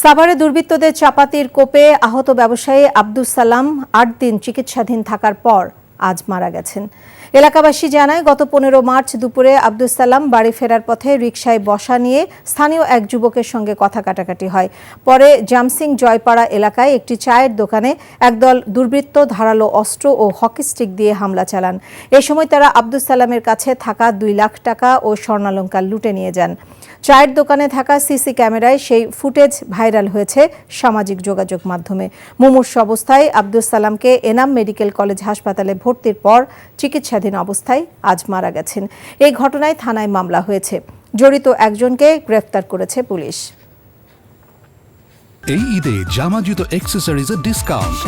সাভারে দুর্বৃত্তদের চাপাতির কোপে আহত ব্যবসায়ী আব্দুস সালাম ৮ দিন চিকিৎসাধীন থাকার পর আজ মারা গেছেন। এলাকাবাসী জানায়, গত ১৫ মার্চ দুপুরে আব্দুস সালাম বাড়ি ফেরার পথে রিকশায় বসা নিয়ে স্থানীয় এক যুবকের সঙ্গে কথা কাটাকাটি হয়। পরে জামসিং জয়পাড়া এলাকায় একটি চায়ের দোকানে একদল দুর্বৃত্ত ধারালো অস্ত্র ও হকি স্টিক দিয়ে হামলা চালান। এ সময় তারা আব্দুস সালামের কাছে থাকা ২ লাখ টাকা ও স্বর্ণালংকার লুটে নিয়ে যান। চায়ের দোকানে থাকা সিসি ক্যামেরায় সেই ফুটেজ ভাইরাল হয়েছে সামাজিক যোগাযোগ মাধ্যমে। মুমূর্ষ অবস্থায় আব্দুস সালামকে এনাম মেডিকেল কলেজ হাসপাতালে ভর্তির পর চিকিৎসাধীন অবস্থায় আজ মারা গেছেন। এই ঘটনায় থানায় মামলা হয়েছে। জড়িত একজনকে গ্রেফতার করেছে পুলিশ। এই ঈদে জামা জুতো অ্যাক্সেসরিজের ডিসকাউন্ট